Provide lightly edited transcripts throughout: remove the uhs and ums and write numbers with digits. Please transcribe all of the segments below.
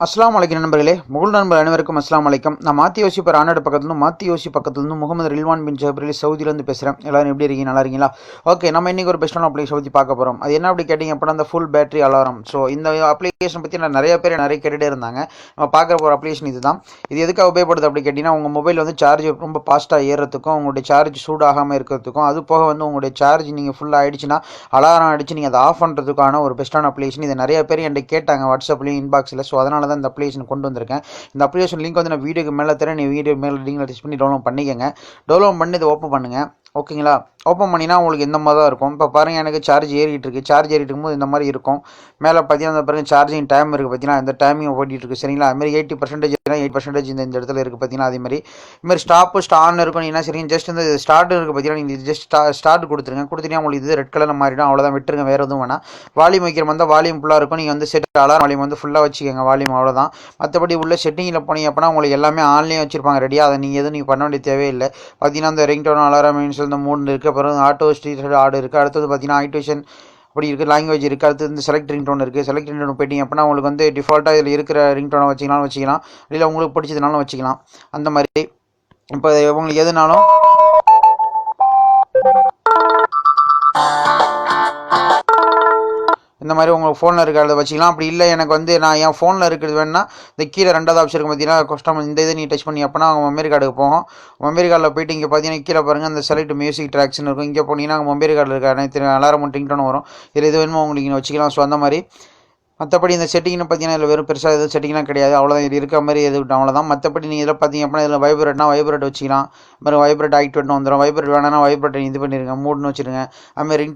அஸ்ஸலாமு அலைக்கும் நண்பர்களே, முகுல் நண்பர் அனைவருக்கும் அஸ்ஸலாமு அலைக்கும். நான் மாத்தி யோசிப்பர் ஆனோட பக்கத்துலேருந்து மாத்தி யோசி பக்கத்துலேருந்து முகமது ரில்வான் பின் ஜபரில் சவுதியிலேருந்து பேசுகிறேன். எல்லாரும் எப்படி இருக்கீங்க? நல்லா இருக்கீங்களா? ஓகே, நம்ம இன்றைக்கி ஒரு பெஸ்ட்டான அப்ளிகேஷன் பற்றி பார்க்க போகிறோம். அது என்ன அப்படி கேட்டிங்க அப்படின்னா, அந்த ஃபுல் பேட்டரி அலாரம். ஸோ இந்த அப்ளிகேஷன் பற்றி நான் நிறைய பேர் கேட்டுகிட்டே இருந்தாங்க. நம்ம பார்க்குற ஒரு அப்ளிகேஷன் இது தான். இது எதுக்காக உபயோகப்படுது அப்படி கேட்டிங்கன்னா, உங்கள் மொபைல் வந்து சார்ஜ் ரொம்ப ஃபாஸ்ட்டாக ஏறுறதுக்கும், உங்களுடைய சார்ஜ் சூடாகாமல் இருக்கிறதுக்கும், அது போக வந்து உங்களுடைய சார்ஜ் நீங்கள் ஃபுல்லாக ஆகிடுச்சுன்னா அலாரம் அடித்து நீங்கள் அதை ஆஃப் பண்ணுறதுக்கான ஒரு பெஸ்ட்டான அப்ளிகேஷன். இதை நிறைய பேர் என்கிட்ட கேட்டாங்க வாட்ஸ்அப்லேயும் இன்பாக்ஸில். ஸோ அதனால தான் இந்த அப்ளிகேஷன் கொண்டு வந்திருக்கேன். இந்த அப்ளிகேஷன் லிங்க் வந்து நான் வீடியோக்கு மேலே தரேன். நீ வீடியோ மேலே லிங்க் டச் பண்ணி டவுன்லோட் பண்ணிக்கங்க. டவுன்லோட் பண்ணி இதை ஓப்பன் பண்ணுங்கள். ஓகேங்களா? ஓப்பன் பண்ணினா உங்களுக்கு இந்த மாதிரி தான் இருக்கும். இப்போ பாருங்கள், எனக்கு சார்ஜ் ஏறிட்டு இருக்குது. சார்ஜ் ஏறிட்டு இருக்கும்போது இந்த மாதிரி இருக்கும். மேலே பார்த்தீங்கன்னா அந்த பாருங்கள் சார்ஜிங் டைம் இருக்குது. பார்த்தீங்கன்னா இந்த டைமிங் ஓட்டிகிட்டு இருக்குது. சரிங்களா? அதுமாதிரி 80% 8% இந்த இடத்துல இருக்குது. பார்த்தீங்கன்னா அதேமாதிரி இதுமாதிரி ஸ்டாப்பு ஸ்டார்ட் இருக்கும். என்ன சரிங்க, ஜஸ்ட் இந்த ஸ்டார்ட் இருக்குது. பார்த்தீங்கன்னா நீங்கள் ஜஸ்ட் ஸ்டார்ட் கொடுத்துருங்க. கொடுத்துட்டீங்கன்னா உங்களுக்கு இது ரெட் கலரில் மாறிடும். அவ்வளோதான், விட்டுருங்க. வேறு எதுவும் வேணாம். வால்யூம் வைக்கிற மாதிரி வால்யூம் ஃபுல்லாக இருக்கும். நீங்கள் வந்து செட் அலாரம் வால்யூம் வந்து ஃபுல்லாக வச்சுக்கோங்க. வால்யூம் அவ்வளோதான். மற்றபடி உள்ள செட்டிங்கில் போனீங்க அப்படின்னா உங்களுக்கு எல்லாமே ஆன்லேயே வச்சுருப்பாங்க ரெடியாக. அதை நீங்கள் எதுவும் பண்ண வேண்டிய தேவையில்லை. பார்த்தீங்கன்னா இந்த ரிங் டோன் அலாரம் மீன்ஸ் இந்த மூணு இருக்குது. அப்புறம் ஆட்டோ ஸ்டீட் ஆடு இருக்குது. அடுத்தது பார்த்தீங்கன்னா ஆக்டிவேஷன் அப்படி இருக்குது. லாங்குவேஜ் இருக்குது. அடுத்து இந்த செலக்ட் ரிங் டோன் இருக்குது. செலக்ட் ரிங் டோன் போயிட்டீங்க அப்படின்னா உங்களுக்கு வந்து டிஃபால்ட்டாக இதில் இருக்கிற ரிங் டோனை வச்சிக்கலாம். இல்லை உங்களுக்கு பிடிச்சதுனாலும் வச்சுக்கலாம். அந்த மாதிரி இப்போ உங்களுக்கு எதுனாலும் இந்த மாதிரி உங்கள் ஃபோனில் இருக்கிறத வச்சுக்கலாம். அப்படி இல்லை எனக்கு வந்து நான் என் ஃபோனில் இருக்கிறது வேணுன்னா இந்த கீழே ரெண்டாவது ஆப்ஷன் இருக்கும். பார்த்தீங்கன்னா கஸ்டமர் இந்த இதை நீ டச் பண்ணி அப்படின்னா அவங்க மெமரி கார்டுக்கு போகும். மெமரி கார்டில் போய்ட்டு இங்கே பார்த்தீங்கன்னா கீழே பாருங்கள் அந்த செலக்ட் மியூசிக் ட்ராக்ஸ்னு இருக்கும். இங்கே போனீங்கன்னா மெமரி கார்டில் இருக்க அனைத்து அலாரம் ரிங் டோன் வரும். இதில் எது வேணுமோ உங்களுக்கு நீங்கள் வச்சுக்கலாம். ஸோ அந்த மாதிரி மற்றபடி இந்த செட்டிங்னு பார்த்தீங்கன்னா இதில் வெறும் பெருசாக எதுவும் செட்டிங்லாம் கிடையாது. அவ்வளோதான், இது இருக்க மாதிரி எது அவ்வளோதான். மற்றபடி நீங்கள் இதில் பார்த்தீங்க அப்படின்னா இதில் வைப்ரேட் வச்சுக்கலாம். அதுமாதிரி வைப்ரேட் ஆக்டிவேட்னு வந்துடும். வைப்ரேட் வேணான்னா வைப்ரேட் இது பண்ணிடுங்க, மூட்னு வச்சுருங்க. அதுமாதிரி ரிங்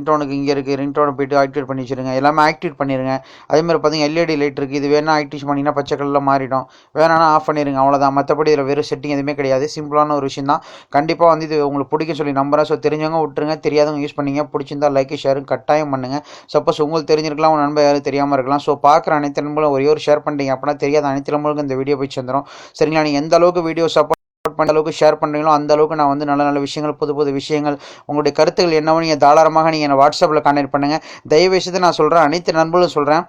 டோனுக்கு இங்கே இருக்குது. ரிங் டோனை போய்ட்டு ஆக்டிவேட் பண்ணி வச்சுருங்க. எல்லாமே ஆக்டிவேட் பண்ணிடுங்க. அதேமாதிரி பார்த்தீங்கன்னா எல்இடி லைட் இருக்குது. இது வேணால் ஆக்டிவேட் பண்ணிங்கன்னா பச்சை கலரில் மாறிடும். வேணான்னா ஆஃப் பண்ணிடுங்க. அவ்வளோதான். மற்றபடி இதில் வெறும் செட்டிங் எதுவுமே கிடையாது. சிம்பிளான ஒரு விஷயம் தான். கண்டிப்பாக வந்து இது உங்களுக்கு பிடிக்கும் சொல்லி நம்புறேன். ஸோ தெரிஞ்சவங்க விட்டுருங்க, தெரியாதவங்க யூஸ் பண்ணிங்க. பிடிச்சிருந்தா லைக் ஷேரும் கட்டாயம் பண்ணுங்கள். சப்போஸ் உங்களுக்கு தெரிஞ்சிருக்கலாம், உங்கள் நண்பர் யாரும் தெரியாமல் இருக்கலாம். ஸோ பார்க்குற அனைத்து நண்பர்களும் ஒரே ஒரு ஷேர் பண்ணிட்டீங்க அப்படின்னா தெரியாத அனைத்து நண்பர்களுக்கும் இந்த வீடியோ போய் சேர்ந்துடும். சரிங்களா? நீங்கள் எந்த அளவுக்கு வீடியோ சப்போர்ட் பண்ண அளவுக்கு ஷேர் பண்ணுறீங்களோ அந்த அளவுக்கு நான் வந்து நல்ல நல்ல விஷயங்கள், புது விஷயங்கள், உங்களுடைய கருத்துக்கள் என்னவோ நீங்கள் தாராளமாக நீங்கள் என்னை வாட்ஸ்அப்பில் கான்டாக்ட் பண்ணுங்கள். தயவுசெய்து நான் சொல்கிறேன், அனைத்து நண்பர்களும் சொல்கிறேன்,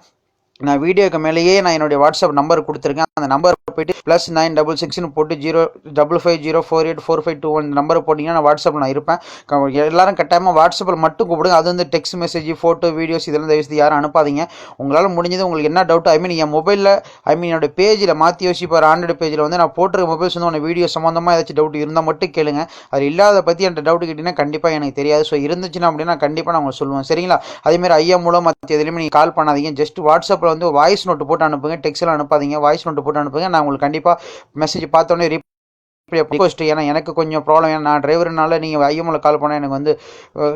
நான் வீடியோக்கு மேலேயே நான் என்னுடைய வாட்ஸ்அப் நம்பர் கொடுத்துருக்கேன். அந்த நம்பர் போய்ட்டு +966 போட்டு 055048452 நம்பரை போட்டிங்கன்னா நான் வாட்ஸ்அப்பில் நான் இருப்பேன். எல்லாரும் கட்டாயமாக வாட்ஸ்அப்பில் மட்டும் கூப்பிடுங்க. அது வந்து டெக்ஸ்ட் மெசேஜ், ஃபோட்டோ, வீடியோஸ் இதெல்லாம் தயவுசெய்து யாரும் அனுப்பாதீங்க. உங்களால் முடிஞ்சது உங்களுக்கு என்ன டவுட், என் மொபைலில் என்னோட பேஜில் மாற்றி யோசிப்பார் ஆண்ட்ராய்டு பேஜில் வந்து நான் போட்டிருக்க மொபைல்ஸ் வந்து உங்கள் வீடியோ சம்மந்தமாக ஏதாச்சும் டவுட் இருந்தால் மட்டும் கேளுங்க. அது இல்லாத பற்றி என்கிட்ட டவுட் கேட்டிங்கன்னா கண்டிப்பாக எனக்கு தெரியாது. ஸோ இருந்துச்சுன்னா அப்படின்னா கண்டிப்பாக நான் உங்களுக்கு சொல்லுவேன். சரிங்களா? அதேமாதிரி ஐயா மூலம் மற்ற எதுலையுமே நீங்கள் கால் பண்ணாதீங்க. ஜஸ்ட் வாட்ஸ்அப்பில் வந்து வாய்ஸ் நோட்டு போட்டு அனுப்புங்க. டெக்ஸ்ட்லாம் அனுப்பாதீங்க. வாய்ஸ் நோட்டு போட்டு அனுப்புங்க. நான் உங்களுக்கு கண்டிப்பாக மெசேஜ் பார்த்தோன்னே ரிக்வெஸ்ட். ஏன்னா எனக்கு கொஞ்சம் ப்ராப்ளம். ஏன்னா நான் டிரைவர்னால நீங்கள் ஐஎம்ஓவில் கால் பண்ணால் எனக்கு வந்து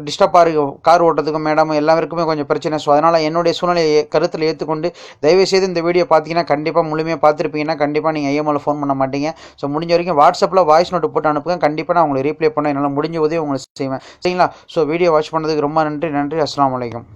டிஸ்டர்பாக இருக்குது. கார் ஓட்டுறதுக்கும் மேடம் எல்லாருக்குமே கொஞ்சம் பிரச்சனை. ஸோ அதனால் என்னுடைய சூழ்நிலையை கருத்தில் ஏற்றுக்கொண்டு தயவுசெய்து இந்த வீடியோ பார்த்தீங்கன்னா கண்டிப்பாக முழுமையாக பார்த்துருப்பீங்கன்னா கண்டிப்பாக நீங்கள் ஐஎம்ஓவில் ஃபோன் பண்ண மாட்டீங்க. ஸோ முடிஞ்ச வரைக்கும் வாட்ஸ்அப்பில் வாய்ஸ் நோட்டு போட்டு அனுப்புங்க. கண்டிப்பாக நான் உங்களுக்கு ரீப்ளை பண்ண என்னால் முடிஞ்ச உதவி உங்களுக்கு செய்வேன். சரிங்களா? ஸோ வீடியோ வாட்ச் பண்ணதுக்கு ரொம்ப நன்றி. அஸ்ஸலாமு அலைக்கும்.